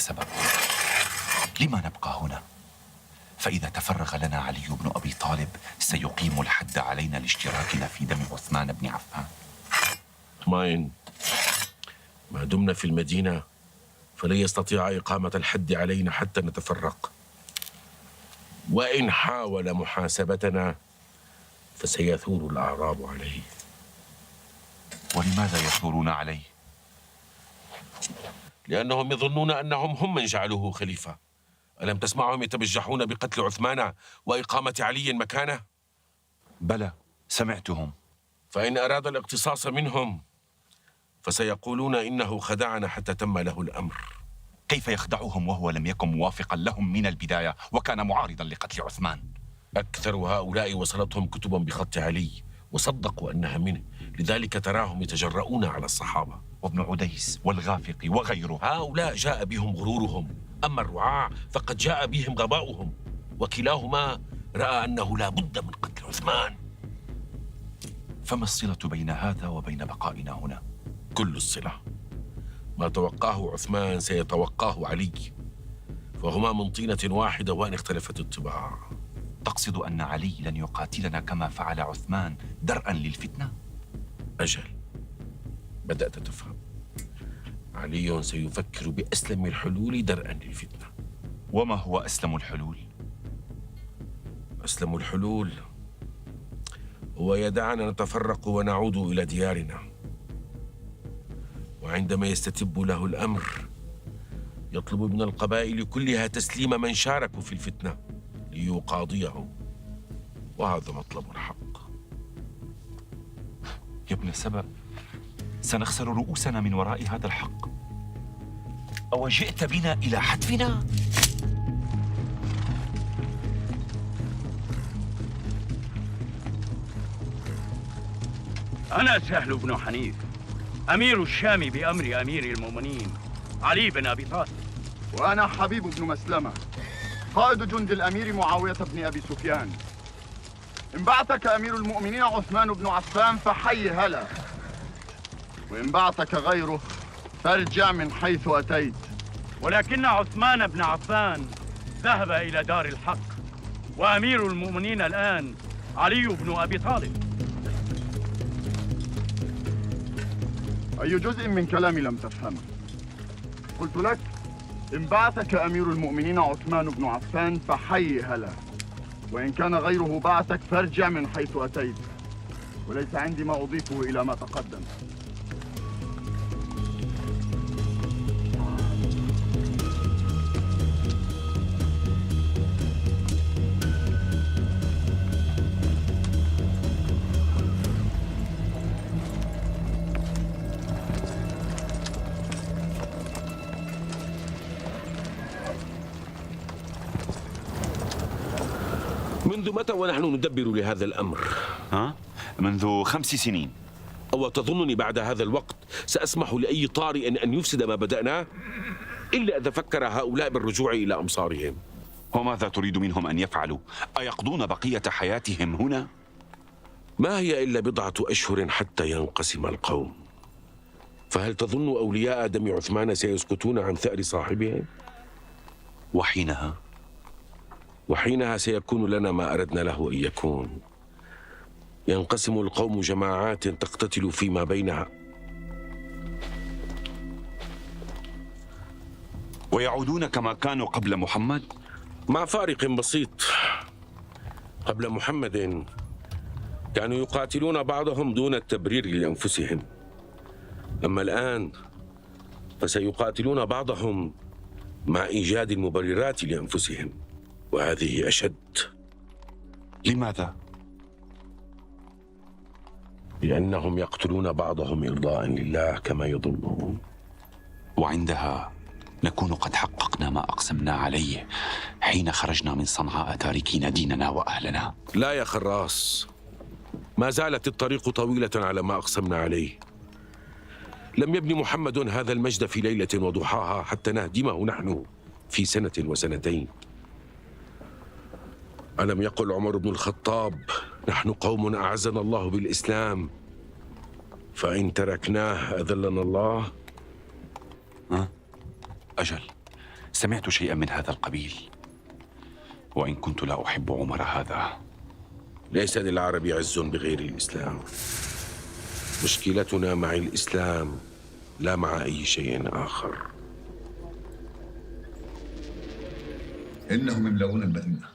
سبب. لما نبقى هنا؟ فإذا تفرغ لنا علي بن أبي طالب سيقيم الحد علينا لاشتراكنا في دم عثمان بن عفان. اطمئن، ما دمنا في المدينة فلن يستطيع إقامة الحد علينا حتى نتفرق، وإن حاول محاسبتنا فسيثور الأعراب عليه. ولماذا يثورون عليه؟ لأنهم يظنون أنهم هم من جعلوه خليفة. ألم تسمعهم يتبجحون بقتل عثمان وإقامة علي مكانه؟ بلى، سمعتهم. فإن أراد الاقتصاص منهم فسيقولون إنه خدعنا حتى تم له الأمر. كيف يخدعهم وهو لم يكن موافقا لهم من البداية وكان معارضا لقتل عثمان؟ أكثر هؤلاء وصلتهم كتب بخط علي وصدقوا أنها منه، لذلك تراهم يتجرؤون على الصحابة. وابن عديس والغافقي وغيره، هؤلاء جاء بهم غرورهم، أما الرعاع فقد جاء بهم غباؤهم، وكلاهما رأى أنه لا بد من قتل عثمان. فما الصلة بين هذا وبين بقائنا هنا؟ كل الصلة. ما توقاه عثمان سيتوقاه علي، فهما من طينة واحدة وإن اختلفت الطباع. تقصد أن علي لن يقاتلنا كما فعل عثمان درءا للفتنة؟ أجل، بدأت تفهم. علي سيفكر بأسلم الحلول درءا للفتنة. وما هو أسلم الحلول؟ أسلم الحلول هو يدعنا نتفرق ونعود إلى ديارنا، وعندما يستتب له الأمر يطلب من القبائل كلها تسليم من شاركوا في الفتنة ليقاضيه، وهذا مطلب الحق. يا ابن سبأ، سنخسر رؤوسنا من وراء هذا الحق. أو جئت بنا إلى حتفنا؟ أنا سهل بن حنيف، أمير الشام بأمر أمير المؤمنين علي بن أبي طالب. وأنا حبيب بن مسلمة، قائد جند الأمير معاوية بن أبي سفيان. إن بعثك أمير المؤمنين عثمان بن عفان فحي هلا، وإن بعثك غيره فارجع من حيث أتيت. ولكن عثمان بن عفان ذهب إلى دار الحق، وأمير المؤمنين الآن علي بن أبي طالب. أي جزء من كلامي لم تفهمه؟ قلت لك إن بعثك أمير المؤمنين عثمان بن عفان فحي هلا، وإن كان غيره بعثك فارجع من حيث أتيت، وليس عندي ما أضيفه إلى ما تقدم. منذ متى ونحن ندبر لهذا الأمر؟ منذ 5 سنين. أو تظنني بعد هذا الوقت سأسمح لأي طارئ أن يفسد ما بدأناه؟ إلا إذا فكر هؤلاء بالرجوع إلى أمصارهم. وماذا تريد منهم أن يفعلوا؟ أيقضون بقية حياتهم هنا؟ ما هي إلا بضعة أشهر حتى ينقسم القوم، فهل تظن أولياء دم عثمان سيسكتون عن ثأر صاحبهم؟ وحينها سيكون لنا ما أردنا له أن يكون. ينقسم القوم جماعات تقتتل فيما بينها، ويعودون كما كانوا قبل محمد، مع فارق بسيط. قبل محمد كانوا يقاتلون بعضهم دون التبرير لأنفسهم، أما الآن فسيقاتلون بعضهم مع إيجاد المبررات لأنفسهم، وهذه أشد. لماذا؟ لأنهم يقتلون بعضهم إرضاء لله كما يظنون، وعندها نكون قد حققنا ما أقسمنا عليه حين خرجنا من صنعاء تاركين ديننا وأهلنا. لا يا خراس، ما زالت الطريق طويلة على ما أقسمنا عليه. لم يبني محمد هذا المجد في ليلة وضحاها حتى نهدمه نحن في 1 و2 ألم يقل عمر بن الخطاب: نحن قوم أعزنا الله بالإسلام، فإن تركناه أذلنا الله؟ أجل، سمعت شيئا من هذا القبيل، وإن كنت لا أحب عمر هذا. ليس للعرب عز بغير الإسلام. مشكلتنا مع الإسلام لا مع أي شيء آخر. إنهم يملؤون المدينة،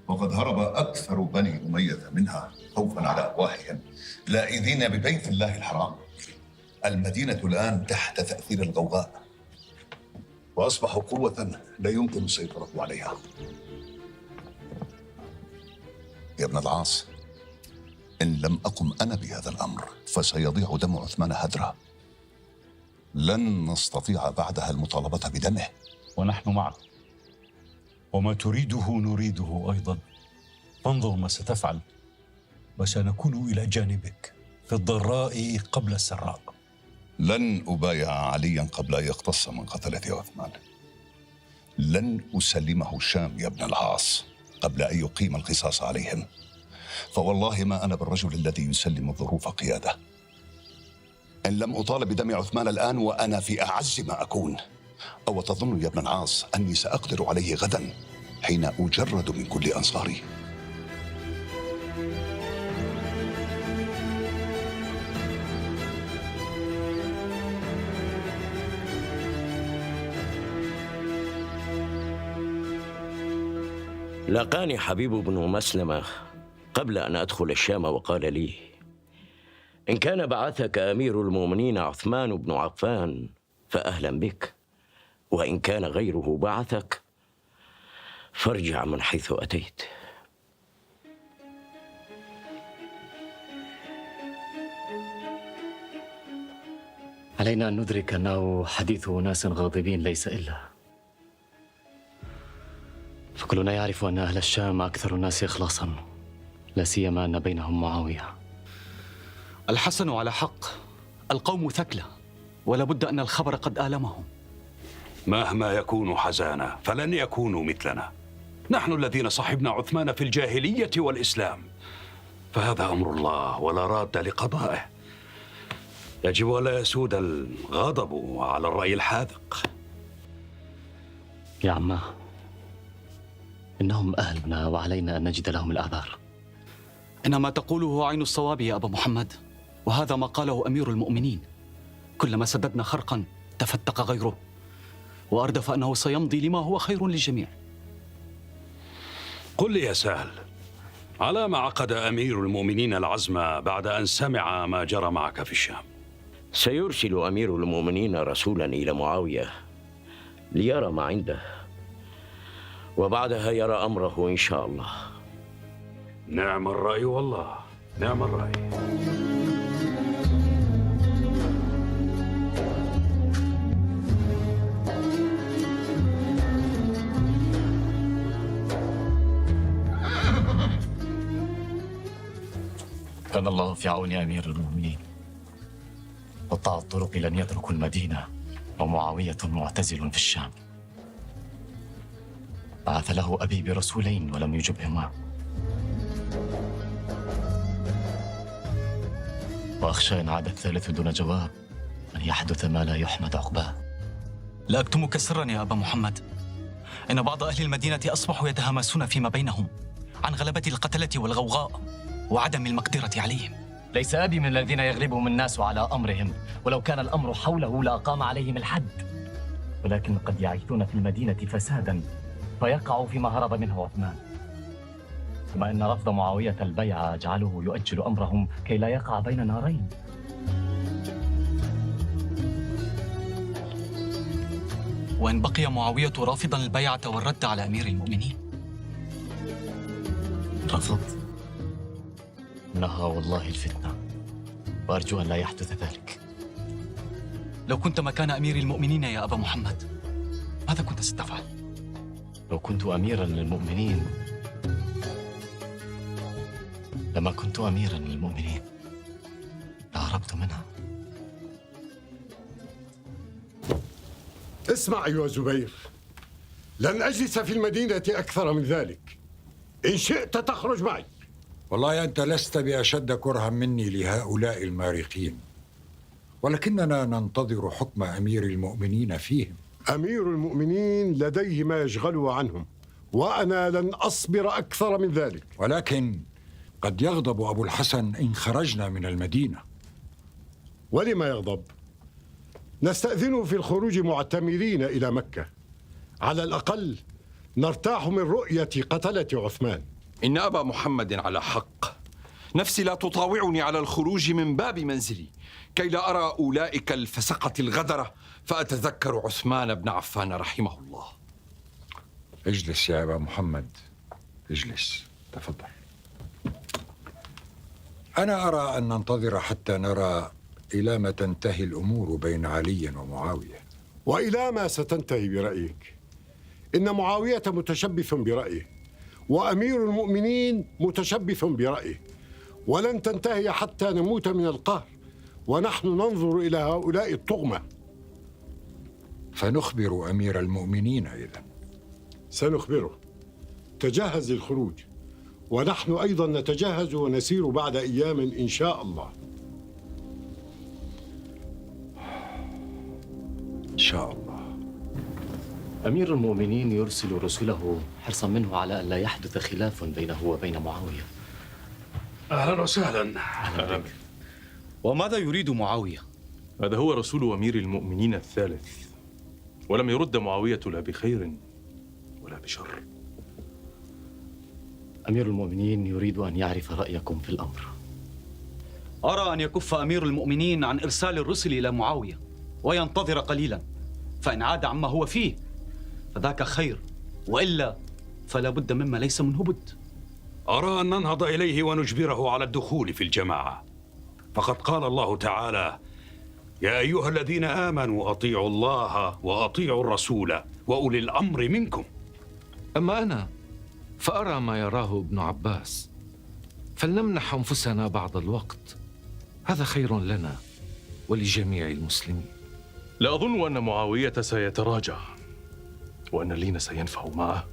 وقد هرب أكثر بني أمية منها خوفا على أرواحهم، لائذين ببيت الله الحرام. المدينة الآن تحت تأثير الغوغاء، وأصبحوا قوة لا يمكن السيطرة عليها. يا ابن العاص، إن لم أقم أنا بهذا الأمر فسيضيع دم عثمان هدرا. لن نستطيع بعدها المطالبة بدمه. ونحن معك، وما تريده نريده أيضا. فانظر ما ستفعل، وسنكون إلى جانبك في الضراء قبل السراء. لن أبايع عليا قبل أن يقتص من قتلة عثمان. لن أسلمه الشام يا ابن العاص قبل أن يقيم القصاص عليهم. فوالله ما أنا بالرجل الذي يسلم الظروف قيادة. إن لم أطالب بدم عثمان الآن وأنا في أعز ما أكون، أو تظن يا ابن العاص أني سأقدر عليه غدا حين أجرد من كل أنصاري؟ لاقاني حبيب بن مسلمة قبل أن أدخل الشام وقال لي: إن كان بعثك أمير المؤمنين عثمان بن عفان فأهلا بك، وإن كان غيره بعثك فارجع من حيث أتيت. علينا أن ندرك أنه حديث أناس غاضبين ليس إلا، فكلنا يعرف أن أهل الشام أكثر الناس إخلاصا، لا سيما أن بينهم معاوية. الحسن على حق، القوم ثكلى، ولا بد أن الخبر قد آلمهم. مهما يكون حزانا فلن يكونوا مثلنا. نحن الذين صحبنا عثمان في الجاهلية والإسلام، فهذا أمر الله ولا راد لقضائه. يجب ألا يسود الغضب على الرأي الحاذق. يا عماه، إنهم أهلنا وعلينا أن نجد لهم الأعذار. إن ما تقوله عين الصواب يا أبا محمد، وهذا ما قاله أمير المؤمنين. كلما سددنا خرقا تفتق غيره، وأردف أنه سيمضي لما هو خير للجميع. قل لي يا سهل، على ما عقد أمير المؤمنين العزم بعد أن سمع ما جرى معك في الشام؟ سيرسل أمير المؤمنين رسولا إلى معاوية ليرى ما عنده، وبعدها يرى أمره إن شاء الله. نعم الرأي والله، نعم الرأي. كان الله في عون أمير المؤمنين. قطاع الطرق لن يتركوا المدينة، ومعاوية معتزل في الشام. بعث له أبي برسولين ولم يجبهما، وأخشى إن عاد الثالث دون جواب أن يحدث ما لا يحمد عقباه. لا أكتمك سرا يا أبا محمد، إن بعض أهل المدينة أصبحوا يتهامسون فيما بينهم عن غلبة القتلة والغوغاء وعدم المقدرة عليهم. ليس أبي من الذين يغلبهم الناس على أمرهم، ولو كان الأمر حوله لأقام عليهم الحد، ولكن قد يعيشون في المدينة فسادا فيقعوا فيما هرب منه عثمان. ثم إن رفض معاوية البيعة جعله يؤجل أمرهم كي لا يقع بين نارين. وإن بقي معاوية رافضا البيعة والرد على أمير المؤمنين؟ رفض؟ إنها والله الفتنة، وأرجو أن لا يحدث ذلك. لو كنت مكان أمير المؤمنين يا أبا محمد، ماذا كنت ستفعل؟ لو كنت أميرا للمؤمنين لما كنت أميرا للمؤمنين، لهربت منها. اسمع أيها زبير، لن أجلس في المدينة أكثر من ذلك. إن شئت تخرج معي. والله أنت لست بأشد كرها مني لهؤلاء المارقين، ولكننا ننتظر حكم أمير المؤمنين فيهم. أمير المؤمنين لديه ما يشغله عنهم، وأنا لن أصبر أكثر من ذلك. ولكن قد يغضب أبو الحسن إن خرجنا من المدينة. ولما يغضب؟ نستأذنه في الخروج معتمرين إلى مكة، على الأقل نرتاح من رؤية قتلة عثمان. إن أبا محمد على حق، نفسي لا تطاوعني على الخروج من باب منزلي كي لا أرى أولئك الفسقة الغدرة فأتذكر عثمان بن عفان رحمه الله. اجلس يا أبا محمد، اجلس، تفضل. أنا أرى أن ننتظر حتى نرى إلى ما تنتهي الأمور بين علي ومعاوية. وإلى ما ستنتهي برأيك؟ إن معاوية متشبث برأيه، وأمير المؤمنين متشبث برأيه، ولن تنتهي حتى نموت من القهر ونحن ننظر إلى هؤلاء الطغمة. فنخبر أمير المؤمنين إذن. سنخبره. تجهز للخروج، ونحن أيضا نتجهز ونسير بعد أيام إن شاء الله. إن شاء الله. أمير المؤمنين يرسل رسله حرصا منه على أن لا يحدث خلاف بينه وبين معاوية. أهلا وسهلا. أهلا بك. وماذا يريد معاوية؟ هذا هو رسول أمير المؤمنين الثالث، ولم يرد معاوية لا بخير ولا بشر. أمير المؤمنين يريد أن يعرف رأيكم في الأمر. أرى أن يكف أمير المؤمنين عن إرسال الرسل إلى معاوية وينتظر قليلا، فإن عاد عما هو فيه فذاك خير، وإلا فلا بد مما ليس منه بد. أرى أن ننهض إليه ونجبره على الدخول في الجماعة، فقد قال الله تعالى: يا أيها الذين آمنوا أطيعوا الله وأطيعوا الرسول وأولي الأمر منكم. أما أنا فأرى ما يراه ابن عباس، فلنمنح أنفسنا بعض الوقت، هذا خير لنا ولجميع المسلمين. لا أظن أن معاوية سيتراجع، وأن اللين سينفع معه.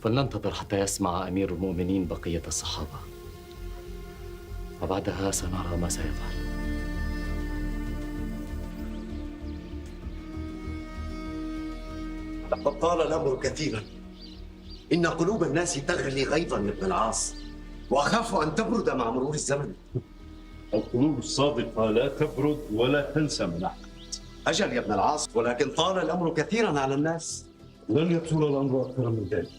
فلننتظر حتى يسمع أمير المؤمنين بقية الصحابة، وبعدها سنرى ما سيفعل. لقد طال الأمر كثيرا، إن قلوب الناس تغلي غيظا ابن العاص، وأخاف أن تبرد مع مرور الزمن. القلوب الصادقة لا تبرد ولا تنسى من أحد. أجل يا ابن العاص، ولكن طال الأمر كثيرا على الناس. لن يطول الأمر أكثر من ذلك.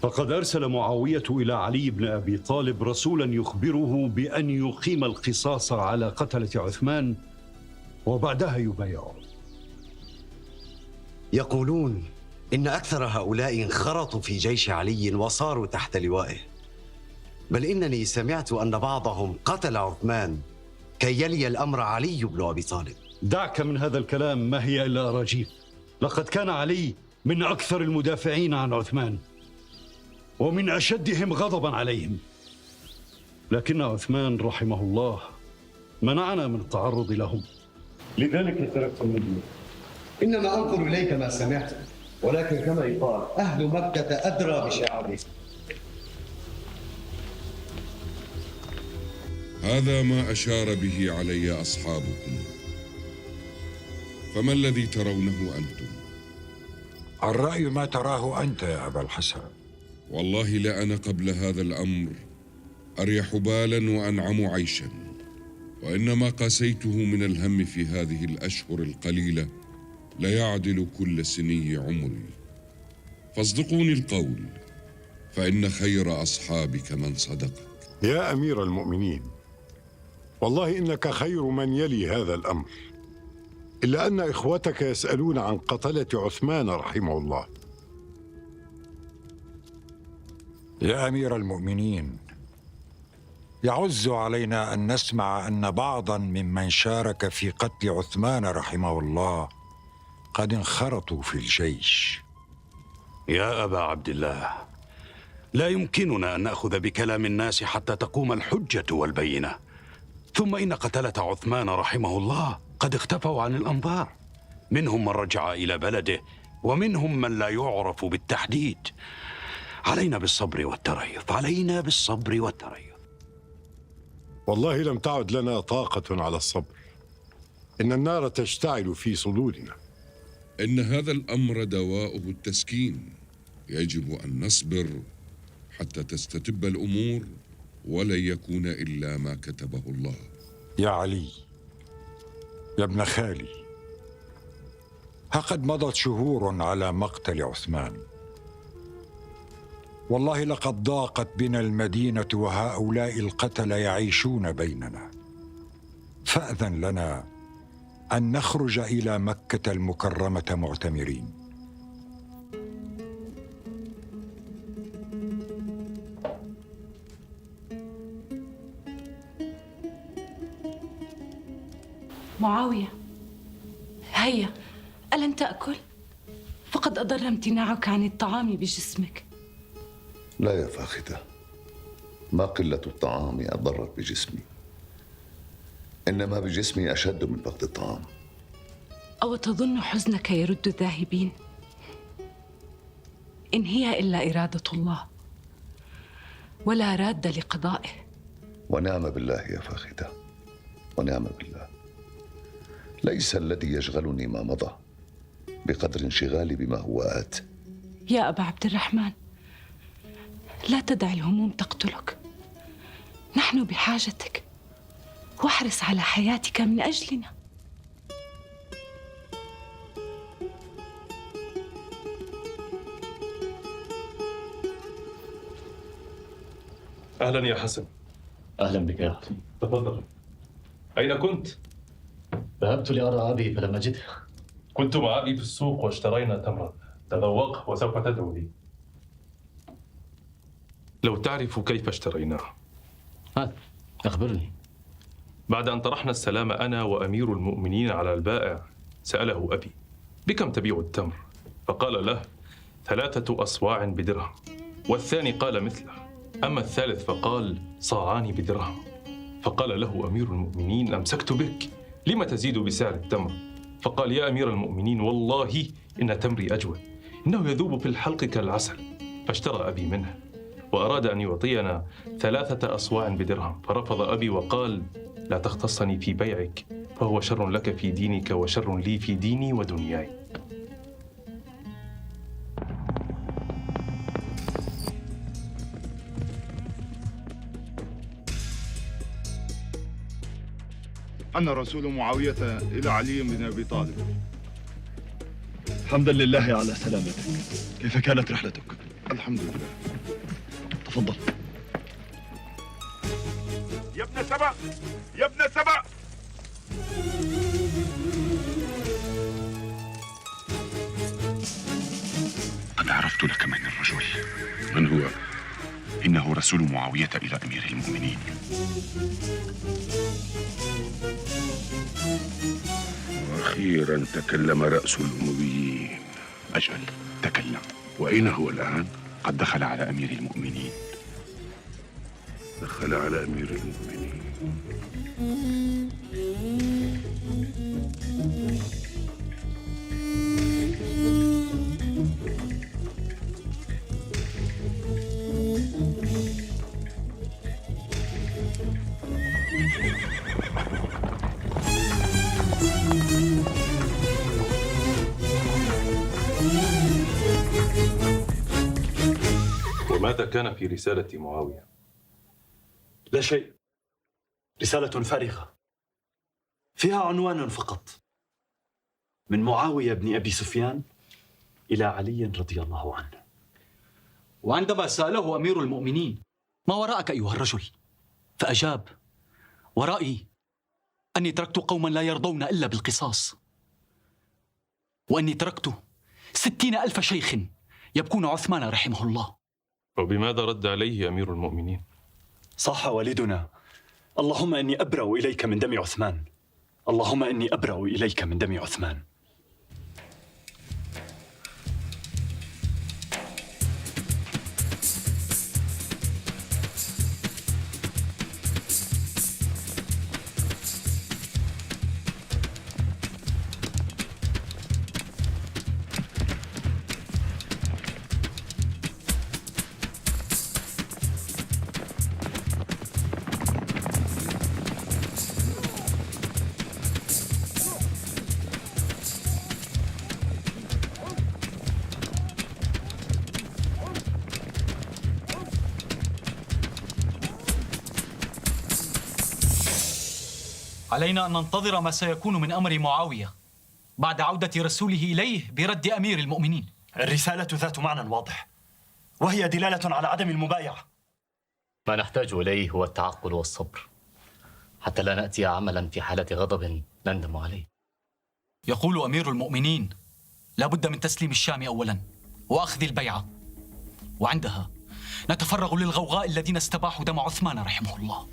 فقد أرسل معاوية إلى علي بن أبي طالب رسولا يخبره بأن يقيم القصاص على قتلة عثمان وبعدها يبايعه. يقولون إن أكثر هؤلاء انخرطوا في جيش علي وصاروا تحت لوائه، بل إنني سمعت أن بعضهم قتل عثمان كي يلي الأمر علي بن أبي طالب. دعك من هذا الكلام، ما هي إلا أراجيف. لقد كان علي من أكثر المدافعين عن عثمان ومن أشدهم غضبا عليهم، لكن عثمان رحمه الله منعنا من التعرض لهم، لذلك تركت المدينة. إنما أنقل إليك ما سمعت، ولكن كما يقال أهل مكة أدرى بشعابه. هذا ما أشار به علي أصحابكم، فما الذي ترونه أنتم؟ الرأي ما تراه أنت يا أبا الحسن. والله لأنا قبل هذا الأمر أريح بالا وأنعم عيشا، وإنما قاسيته من الهم في هذه الأشهر القليلة لا يعدل كل سني عمري. فاصدقوني القول، فإن خير أصحابك من صدقك. يا أمير المؤمنين، والله إنك خير من يلي هذا الأمر، إلا أن إخوتك يسألون عن قتلة عثمان رحمه الله. يا أمير المؤمنين، يعز علينا أن نسمع أن بعضا ممن شارك في قتل عثمان رحمه الله قد انخرطوا في الجيش. يا أبا عبد الله، لا يمكننا أن نأخذ بكلام الناس حتى تقوم الحجة والبينة. ثم إن قتلة عثمان رحمه الله قد اختفوا عن الأنظار، منهم من رجع إلى بلده ومنهم من لا يعرف بالتحديد. علينا بالصبر والتريث، علينا بالصبر والتريث. والله لم تعد لنا طاقة على الصبر، إن النار تشتعل في صدورنا. إن هذا الأمر دواؤه التسكين. يجب أن نصبر حتى تستتب الأمور، ولن يكون إلا ما كتبه الله. يا علي، يا ابن خالي، ها قد مضت شهور على مقتل عثمان. والله لقد ضاقت بنا المدينة وهؤلاء القتلة يعيشون بيننا، فأذن لنا أن نخرج إلى مكة المكرمة معتمرين. معاوية، هيا، ألن تأكل؟ فقد أضر امتناعك عن الطعام بجسمك. لا يا فاخته، ما قلة الطعام أضرت بجسمي، إنما بجسمي أشد من فقد الطعام. أو تظن حزنك يرد الذاهبين؟ إن هي إلا إرادة الله، ولا راد لقضائه. ونعم بالله يا فاخته، ونعم بالله. ليس الذي يشغلني ما مضى بقدر انشغالي بما هو آت. يا أبا عبد الرحمن، لا تدع الهموم تقتلك. نحن بحاجتك، واحرص على حياتك من أجلنا. أهلا يا حسن. أهلا بك يا أخي. تفضل. أين كنت؟ ذهبت لأرى أبي فلم أجده. كنت مع أبي في السوق واشترينا تمرا. تذوق وسوف تدعو لي. لو تعرف كيف اشتريناه. أخبرني. بعد أن طرحنا السلام أنا وأمير المؤمنين على البائع، سأله أبي: بكم تبيع التمر؟ فقال له: 3 أصواع بدرهم. والثاني قال مثله. أما الثالث فقال: صاعان بدرهم. فقال له أمير المؤمنين: أمسكت بك، لما تزيد بسعر التمر؟ فقال: يا أمير المؤمنين، والله إن تمري أجود، إنه يذوب في الحلق كالعسل. فاشترى أبي منه، وأراد أن يعطينا 3 أصواع بدرهم، فرفض أبي وقال: لا تختصني في بيعك، فهو شر لك في دينك وشر لي في ديني ودنياي. أنا رسول معاوية إلى علي بن أبي طالب. حمدا لله على سلامتك. كيف كانت رحلتك؟ الحمد لله. تفضل. يا ابن سبأ، يا ابن سبأ. قد عرفت لك من الرجل. من هو؟ إنه رسول معاوية إلى أمير المؤمنين. أخيرا تكلم رأس الأمويين. أجل، تكلم. وأين هو الآن؟ قد دخل على أمير المؤمنين. دخل على أمير المؤمنين. وماذا كان في رسالة معاوية؟ لا شيء، رسالة فارغة فيها عنوان فقط: من معاوية بن أبي سفيان إلى علي رضي الله عنه. وعندما سأله أمير المؤمنين: ما وراءك أيها الرجل؟ فأجاب: ورائي أني تركت قوما لا يرضون إلا بالقصاص، وأني تركت 60,000 شيخ يبكون عثمان رحمه الله. وبماذا رد عليه أمير المؤمنين؟ صاح والدنا: اللهم إني أبرأ إليك من دم عثمان، اللهم إني أبرأ إليك من دم عثمان. علينا أن ننتظر ما سيكون من أمر معاوية بعد عودة رسوله إليه برد أمير المؤمنين. الرسالة ذات معنى واضح، وهي دلالة على عدم المبايعة. ما نحتاج إليه هو التعقل والصبر حتى لا نأتي عملا في حالة غضب نندم عليه. يقول أمير المؤمنين لا بد من تسليم الشام أولا وأخذ البيعة، وعندها نتفرغ للغوغاء الذين استباحوا دم عثمان رحمه الله.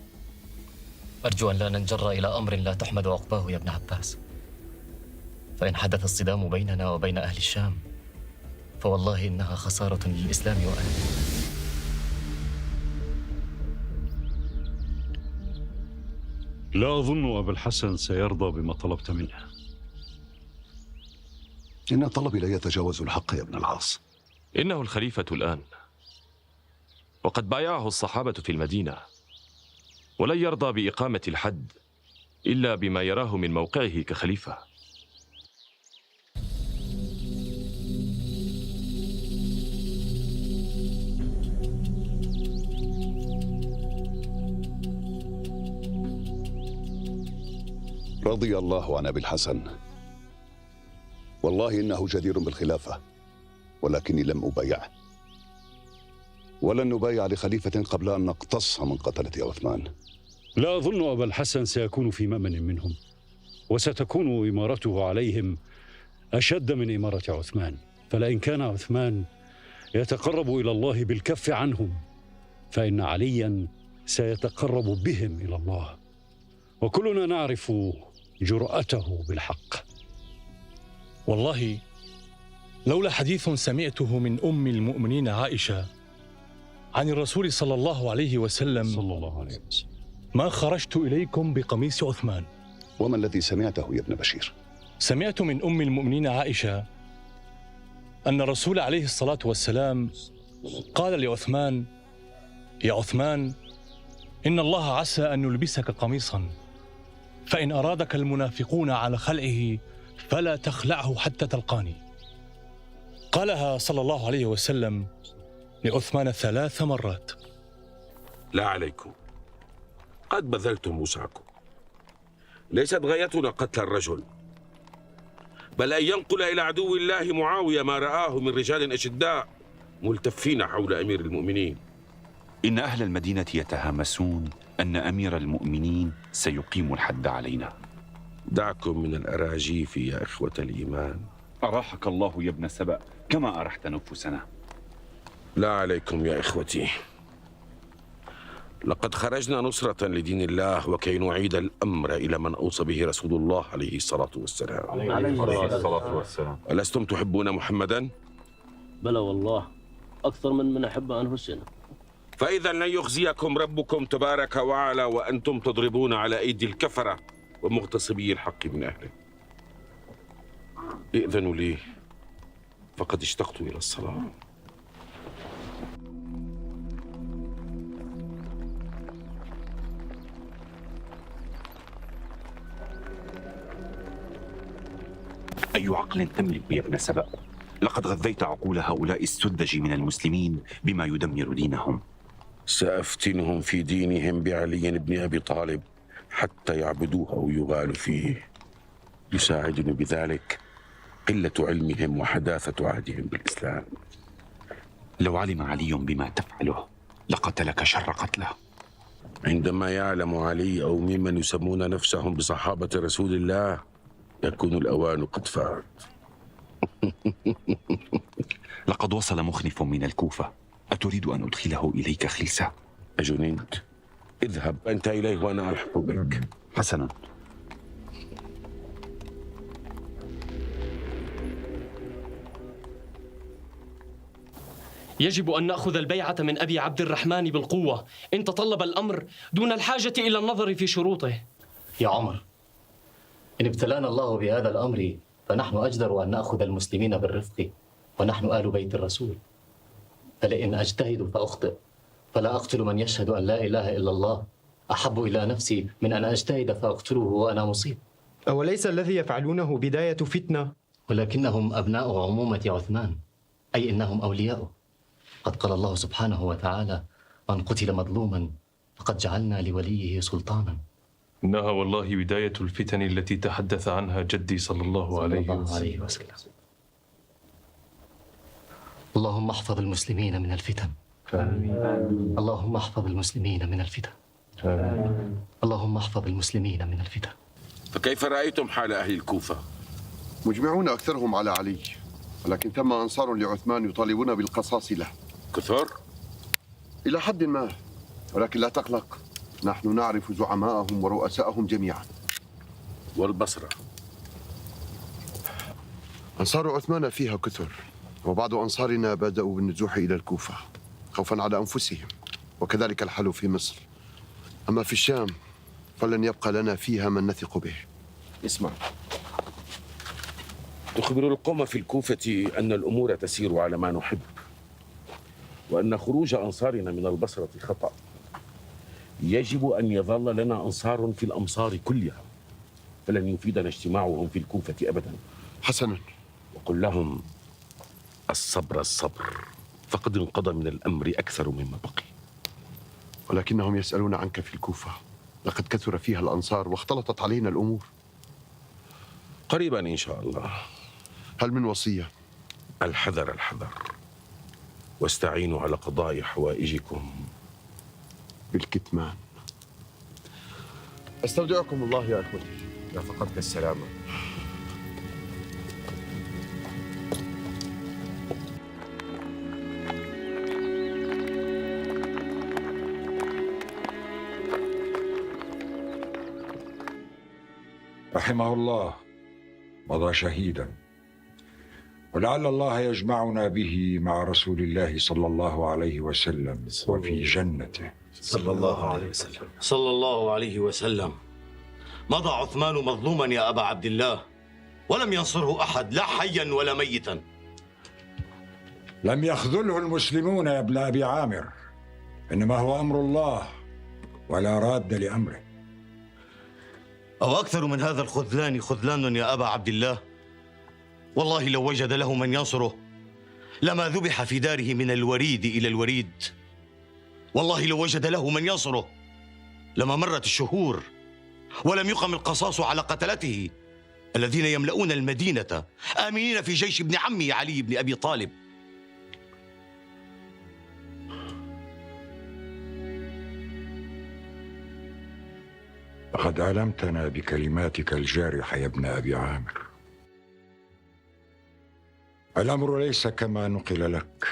أرجو أن لا ننجر إلى أمر لا تحمد عقباه يا ابن عباس، فإن حدث الصدام بيننا وبين أهل الشام فوالله إنها خسارة للإسلام وأهله. لا أظن أبا الحسن سيرضى بما طلبت منه. إن طلبي لا يتجاوز الحق يا ابن العاص. إنه الخليفة الآن، وقد بايعه الصحابة في المدينة، ولن يرضى بإقامة الحد إلا بما يراه من موقعه كخليفة. رضي الله عن أبي الحسن، والله إنه جدير بالخلافة، ولكني لم أبايعه، ولن نبايع لخليفة قبل أن نقتص من قتلة عثمان. لا أظن أبا الحسن سيكون في مأمن منهم، وستكون إمارته عليهم أشد من إمارة عثمان. فلئن كان عثمان يتقرب إلى الله بالكف عنهم، فإن عليا سيتقرب بهم إلى الله، وكلنا نعرف جرأته بالحق. والله لولا حديث سمعته من أم المؤمنين عائشة عن الرسول صلى الله عليه وسلم ما خرجت إليكم بقميص عثمان. وما الذي سمعته يا ابن بشير؟ سمعت من أم المؤمنين عائشة أن الرسول عليه الصلاة والسلام قال لعثمان: يا عثمان، إن الله عسى أن يلبسك قميصا، فإن أرادك المنافقون على خلعه فلا تخلعه حتى تلقاني. قالها صلى الله عليه وسلم لعثمان 3 مرات. لا عليكم، قد بذلتم وسعكم. ليست غايتنا قتل الرجل، بل أن ينقل إلى عدو الله معاوية ما رآه من رجال أشداء ملتفين حول أمير المؤمنين. إن أهل المدينة يتهامسون أن أمير المؤمنين سيقيم الحد علينا. دعكم من الأراجيف يا إخوة الإيمان. أراحك الله يا ابن سبأ كما أرحت نفوسنا. لا عليكم يا إخوتي، لقد خرجنا نصرة لدين الله وكي نعيد الأمر إلى من أوصى به رسول الله عليه الصلاة والسلام. عليه الصلاة والسلام. ألستم تحبون محمدا؟ بلى والله، أكثر من أحب أنفسنا. فإذا لن يخزيكم ربكم تبارك وعلا وأنتم تضربون على أيدي الكفرة ومغتصبي الحق من أهله. ائذنوا لي فقد اشتقت إلى الصلاة. أي عقل تملك يا ابن سبأ؟ لقد غذيت عقول هؤلاء السذج من المسلمين بما يدمر دينهم. سأفتنهم في دينهم بعلي بن أبي طالب حتى يعبدوه ويغالوا فيه. يساعدني بذلك قلة علمهم وحداثة عهدهم بالإسلام. لو علم علي بما تفعله لقتلك شر قتله. عندما يعلم علي أو ممن يسمون نفسهم بصحابة رسول الله يكون الأوان قد فات. لقد وصل مخنف من الكوفة، أتريد أن أدخله إليك خلسة؟ أجننت؟ اذهب أنت إليه وأنا ألحق بك. حسنا. يجب أن نأخذ البيعة من أبي عبد الرحمن بالقوة إن تطلب الأمر دون الحاجة إلى النظر في شروطه. يا عمر، إن ابتلانا الله بهذا الأمر فنحن أجدر أن نأخذ المسلمين بالرفق، ونحن آل بيت الرسول. فلئن أجتهد فأخطئ فلا أقتل من يشهد أن لا إله إلا الله أحب إلى نفسي من أن أجتهد فأقتله وأنا مصيب. أوليس الذي يفعلونه بداية فتنة؟ ولكنهم أبناء عمومة عثمان، أي إنهم أولياؤه. قد قال الله سبحانه وتعالى: من قتل مظلوما فقد جعلنا لوليه سلطانا. إنها والله بداية الفتن التي تحدث عنها جدي صلى الله عليه وسلم. اللهم احفظ المسلمين من الفتن. آمين. اللهم احفظ المسلمين من الفتن. آمين. اللهم احفظ المسلمين من الفتن. فكيف رأيتم حال أهل الكوفة؟ مجمعون أكثرهم على علي، ولكن ثم أنصار لعثمان يطالبون بالقصاص له. كثر؟ إلى حد ما، ولكن لا تقلق، نحن نعرف زعماءهم ورؤساءهم جميعا. والبصرة؟ أنصار عثمان فيها كثر، وبعض أنصارنا بدأوا بالنزوح إلى الكوفة خوفا على أنفسهم، وكذلك الحال في مصر. أما في الشام فلن يبقى لنا فيها من نثق به. اسمع، تخبر القوم في الكوفة أن الأمور تسير على ما نحب، وأن خروج أنصارنا من البصرة خطأ. يجب أن يظل لنا أنصار في الأمصار كلها، فلن يفيدنا اجتماعهم في الكوفة أبدا. حسنا. وقل لهم الصبر الصبر، فقد انقضى من الأمر أكثر مما بقي. ولكنهم يسألون عنك في الكوفة، لقد كثر فيها الأنصار واختلطت علينا الأمور. قريبا إن شاء الله. هل من وصية؟ الحذر الحذر، واستعينوا على قضاء حوائجكم بالكتمان. أستودعكم الله يا أخوتي. لا فقدت السلامة. رحمه الله مضى شهيدا، ولعل الله يجمعنا به مع رسول الله صلى الله عليه وسلم وفي جنته. صلى الله عليه وسلم. صلى الله عليه وسلم. مضى عثمان مظلوما يا أبا عبد الله، ولم ينصره أحد لا حيا ولا ميتا. لم يخذله المسلمون يا ابن أبي عامر، إنما هو أمر الله ولا راد لأمره. أو أكثر من هذا الخذلان خذلان يا أبا عبد الله. والله لو وجد له من ينصره لما ذبح في داره من الوريد إلى الوريد. والله لو وجد له من ينصره لما مرت الشهور ولم يقم القصاص على قتلته الذين يملؤون المدينة آمنين في جيش ابن عمي علي بن أبي طالب. لقد ألمتنا بكلماتك الجارحة يا ابن أبي عامر. الأمر ليس كما نقل لك،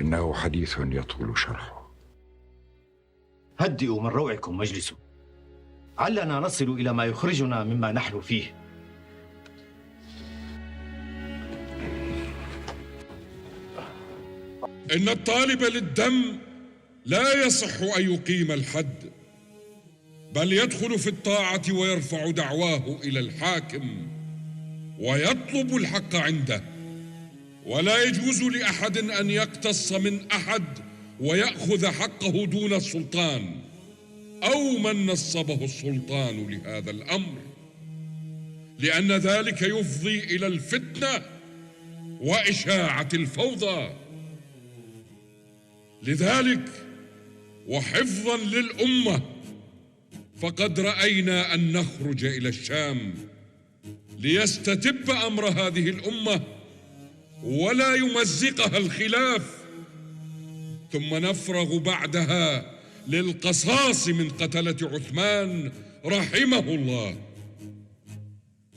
إنه حديث يطول شرحه. هدئوا من روعكم واجلسوا، علنا نصل إلى ما يخرجنا مما نحن فيه. إن الطالب للدم لا يصح أن يقيم الحد، بل يدخل في الطاعة ويرفع دعواه إلى الحاكم ويطلب الحق عنده، ولا يجوز لأحد أن يقتص من أحد ويأخذ حقه دون السلطان أو من نصبه السلطان لهذا الأمر، لأن ذلك يفضي إلى الفتنة وإشاعة الفوضى. لذلك وحفظا للأمة فقد رأينا أن نخرج إلى الشام ليستتب أمر هذه الأمة ولا يمزقها الخلاف، ثم نفرغ بعدها للقصاص من قتلة عثمان رحمه الله.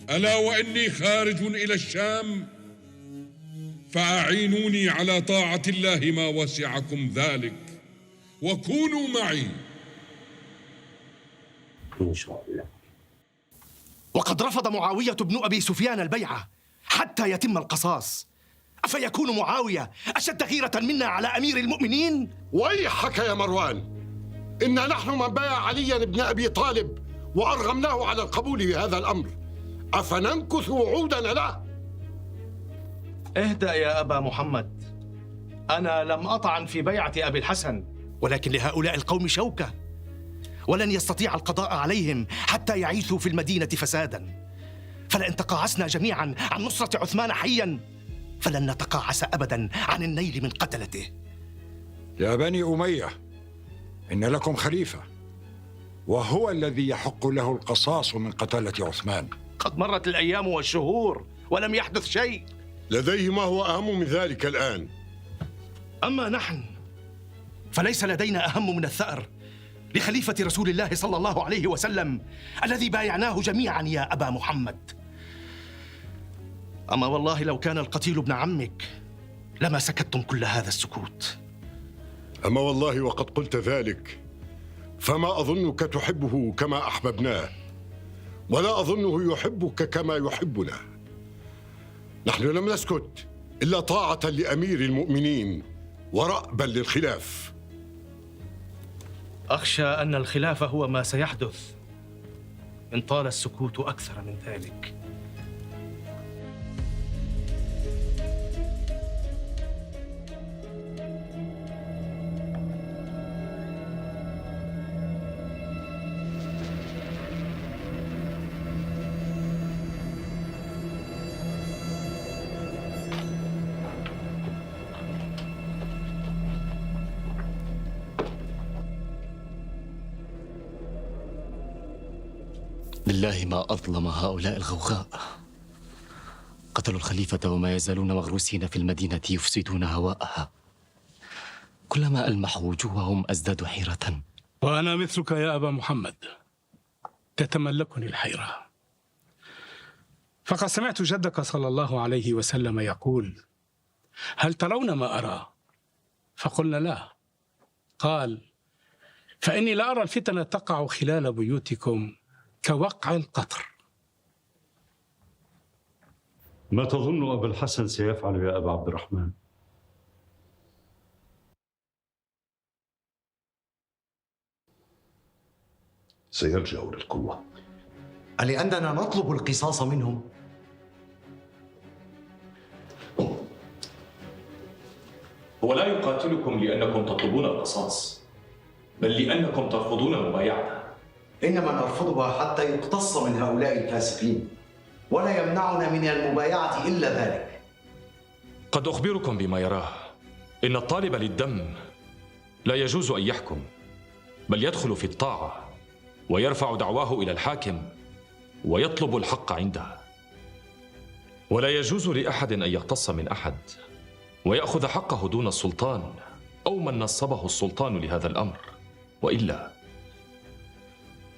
ألا وإني خارج إلى الشام فأعينوني على طاعة الله ما وسعكم ذلك، وكونوا معي إن شاء الله. وقد رفض معاوية بن أبي سفيان البيعة حتى يتم القصاص، أفيكون معاوية أشد غيرة منا على أمير المؤمنين؟ ويحك يا مروان، إنا نحن من بايع عليا بن أبي طالب وأرغمناه على القبول بهذا الأمر، أفننكث وعودنا له؟ اهدأ يا أبا محمد، أنا لم أطعن في بيعة أبي الحسن، ولكن لهؤلاء القوم شوكة، ولن يستطيع القضاء عليهم حتى يعيثوا في المدينة فسادا. فلئن تقاعسنا جميعا عن نصرة عثمان حيا فلن نتقاعس أبدا عن النيل من قتلته. يا بني أمية، إن لكم خليفة، وهو الذي يحق له القصاص من قتلة عثمان. قد مرت الأيام والشهور ولم يحدث شيء. لديه ما هو أهم من ذلك الآن. أما نحن فليس لدينا أهم من الثأر لخليفة رسول الله صلى الله عليه وسلم الذي بايعناه جميعا يا أبا محمد. أما والله لو كان القتيل ابن عمك لما سكتتم كل هذا السكوت. أما والله وقد قلت ذلك فما أظنك تحبه كما أحببناه، ولا أظنه يحبك كما يحبنا. نحن لم نسكت إلا طاعة لأمير المؤمنين ورأبا للخلاف. أخشى أن الخلاف هو ما سيحدث إن طال السكوت أكثر من ذلك. لله ما أظلم هؤلاء الغوغاء. قتلوا الخليفة وما يزالون مغروسين في المدينة يفسدون هواءها. كلما ألمحوا وجوههم أزدادوا حيرة. وأنا مثلك يا أبا محمد تتملكني الحيرة، فقد سمعت جدك صلى الله عليه وسلم يقول: هل ترون ما أرى؟ فقلنا لا. قال: فإني لا أرى الفتن تقع خلال بيوتكم كوقع القطر. ما تظن أبا الحسن سيفعل يا أبا عبد الرحمن؟ سيلجأ للقوة. ألأننا نطلب القصاص منهم؟ هو لا يقاتلكم لأنكم تطلبون القصاص، بل لأنكم ترفضون مبايعته. إنما نرفضها حتى يقتص من هؤلاء الفاسقين، ولا يمنعنا من المبايعة إلا ذلك. قد أخبركم بما يراه. إن الطالب للدم لا يجوز أن يحكم، بل يدخل في الطاعة ويرفع دعواه إلى الحاكم ويطلب الحق عنده. ولا يجوز لأحد أن يقتص من أحد ويأخذ حقه دون السلطان أو من نصبه السلطان لهذا الأمر، وإلا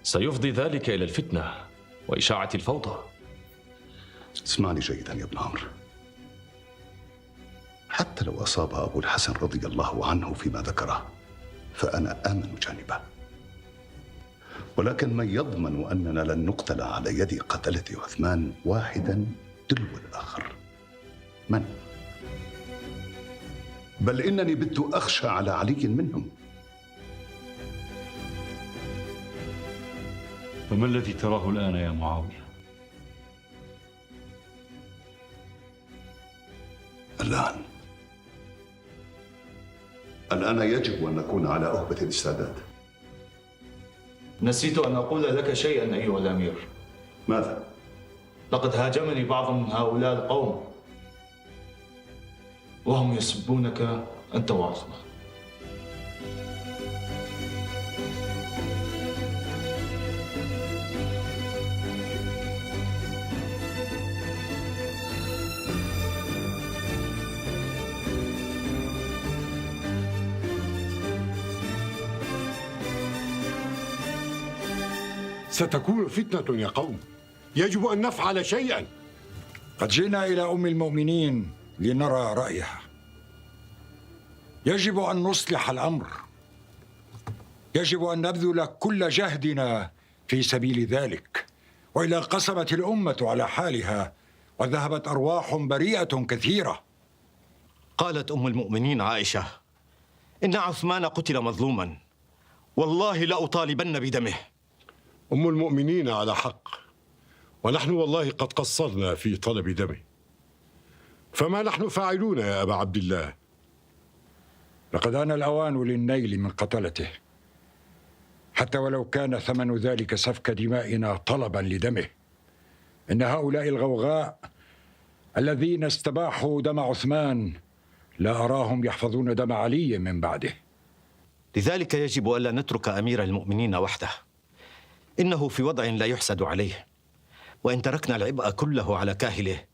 سيفضي ذلك إلى الفتنة وإشاعة الفوضى. اسمعني جيدا يا ابن عمرو. حتى لو أصاب أبو الحسن رضي الله عنه فيما ذكره فأنا آمن جانبه، ولكن من يضمن أننا لن نقتل على يد قتلة عثمان واحدا تلو الآخر؟ من؟ بل إنني بت أخشى على علي منهم. فما الذي تراه الآن يا معاوية؟ الآن يجب أن نكون على أهبة الاستعداد. نسيت أن أقول لك شيئا أيها الأمير. ماذا؟ لقد هاجمني بعض من هؤلاء القوم وهم يسبونك أنت وعثمان. ستكون فتنة يا قوم، يجب أن نفعل شيئا. قد جئنا إلى أم المؤمنين لنرى رأيها. يجب أن نصلح الأمر، يجب أن نبذل كل جهدنا في سبيل ذلك، وإلا انقسمت الأمة على حالها وذهبت أرواح بريئة كثيرة. قالت أم المؤمنين عائشة: إن عثمان قتل مظلوما، والله لأطالبن بدمه. أم المؤمنين على حق، ونحن والله قد قصرنا في طلب دمه، فما نحن فاعلون يا أبا عبد الله؟ لقد آن الأوان للنيل من قتلته، حتى ولو كان ثمن ذلك سفك دمائنا طلبا لدمه. إن هؤلاء الغوغاء الذين استباحوا دم عثمان لا أراهم يحفظون دم علي من بعده. لذلك يجب ألا نترك أمير المؤمنين وحده، إنه في وضع لا يحسد عليه، وإن تركنا العبء كله على كاهله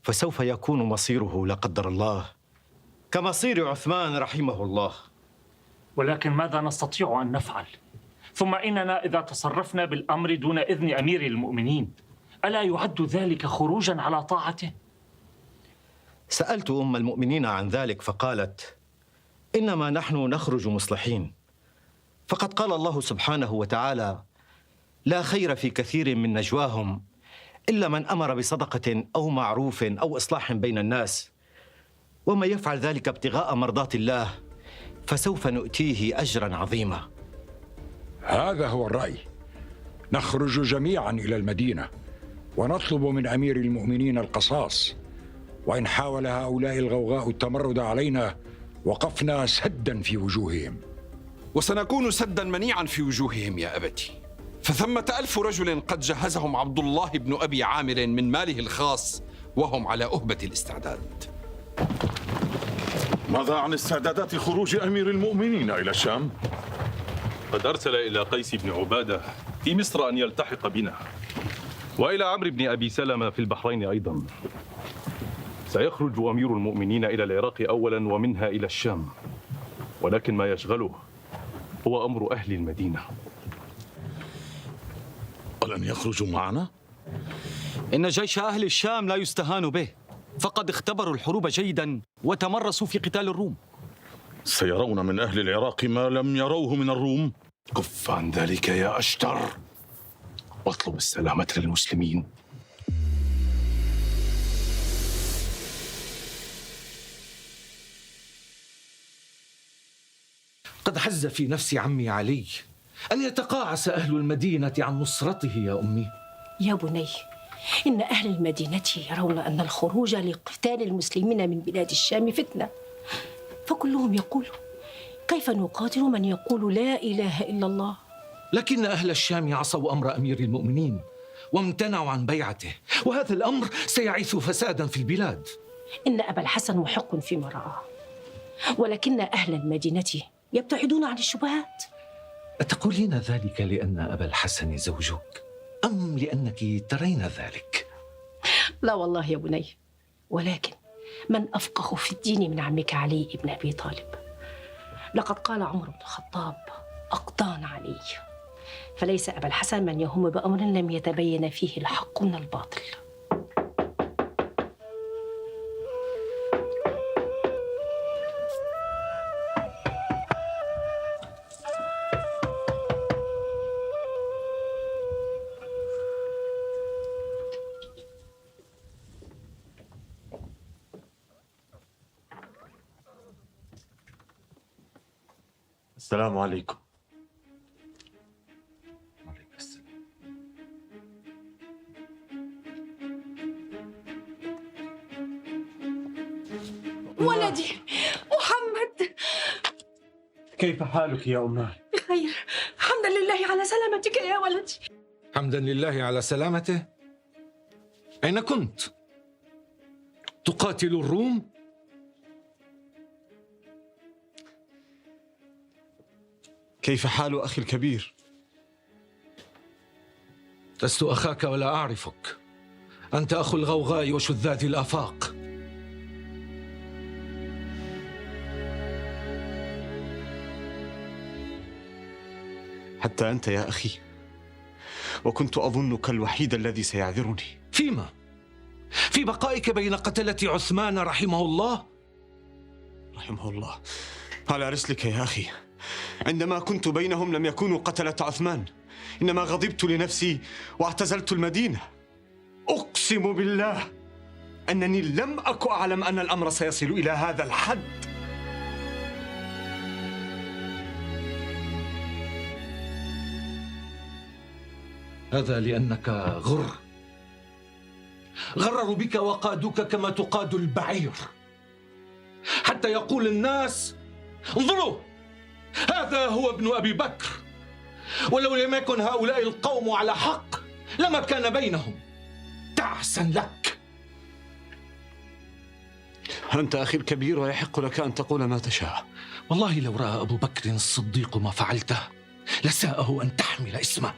فسوف يكون مصيره لا قدر الله كمصير عثمان رحمه الله. ولكن ماذا نستطيع أن نفعل؟ ثم إننا إذا تصرفنا بالأمر دون إذن أمير المؤمنين ألا يعد ذلك خروجا على طاعته؟ سألت أم المؤمنين عن ذلك فقالت: إنما نحن نخرج مصلحين، فقد قال الله سبحانه وتعالى: لا خير في كثير من نجواهم إلا من أمر بصدقة أو معروف أو إصلاح بين الناس، ومن يفعل ذلك ابتغاء مرضات الله فسوف نؤتيه أجرا عظيما. هذا هو الرأي. نخرج جميعا إلى المدينة ونطلب من أمير المؤمنين القصاص، وإن حاول هؤلاء الغوغاء التمرد علينا وقفنا سدا في وجوههم. وسنكون سدا منيعا في وجوههم يا أبتي، فثمة 1000 رجل قد جهزهم عبد الله بن أبي عامر من ماله الخاص، وهم على أهبة الاستعداد. ماذا عن استعدادات خروج أمير المؤمنين إلى الشام؟ قد أرسل إلى قيس بن عبادة في مصر أن يلتحق بنا، وإلى عمرو بن أبي سلمة في البحرين أيضا. سيخرج أمير المؤمنين إلى العراق أولا ومنها إلى الشام، ولكن ما يشغله هو أمر أهل المدينة. ولن يخرجوا معنا؟ إن جيش أهل الشام لا يستهان به، فقد اختبروا الحروب جيدا وتمرسوا في قتال الروم. سيرون من أهل العراق ما لم يروه من الروم. كف عن ذلك يا أشتر، واطلب السلامة للمسلمين. قد حز في نفس عمي علي أن يتقاعس أهل المدينة عن نصرته يا أمي. يا بني، إن أهل المدينة يرون أن الخروج لقتال المسلمين من بلاد الشام فتنة، فكلهم يقول: كيف نقاتل من يقول لا إله إلا الله؟ لكن أهل الشام عصوا أمر أمير المؤمنين وامتنعوا عن بيعته، وهذا الأمر سيعيث فسادا في البلاد. إن أبا الحسن محق فيما رآه، ولكن أهل المدينة يبتعدون عن الشبهات. أتقولين ذلك لأن أبا الحسن زوجك أم لأنك ترين ذلك؟ لا والله يا بني، ولكن من أفقه في الدين من عمك علي بن أبي طالب. لقد قال عمر بن الخطاب: أقطان علي. فليس أبا الحسن من يهم بأمر لم يتبين فيه الحق من الباطل. السلام عليكم. ولدي محمد، كيف حالك يا أماه؟ بخير، حمدا لله على سلامتك يا ولدي. حمدا لله على سلامته. أين كنت؟ تقاتل الروم؟ كيف حال أخي الكبير؟ لست أخاك ولا أعرفك. أنت أخو الغوغاء وشذاذ الآفاق. حتى أنت يا أخي، وكنت أظنك الوحيد الذي سيعذرني. فيما؟ في بقائك بين قتلة عثمان رحمه الله؟ رحمه الله. على رسلك يا أخي، عندما كنت بينهم لم يكونوا قتلة عثمان، إنما غضبت لنفسي واعتزلت المدينة. أقسم بالله أنني لم أكن أعلم أن الأمر سيصل إلى هذا الحد. هذا لأنك غرروا بك وقادوك كما تقاد البعير، حتى يقول الناس: انظروا، هذا هو ابن أبي بكر. ولو لم يكن هؤلاء القوم على حق لما كان بينهم. تعسا لك. أنت أخي الكبير ويحق لك أن تقول ما تشاء. والله لو رأى أبو بكر الصديق ما فعلته لساءه أن تحمل اسمه.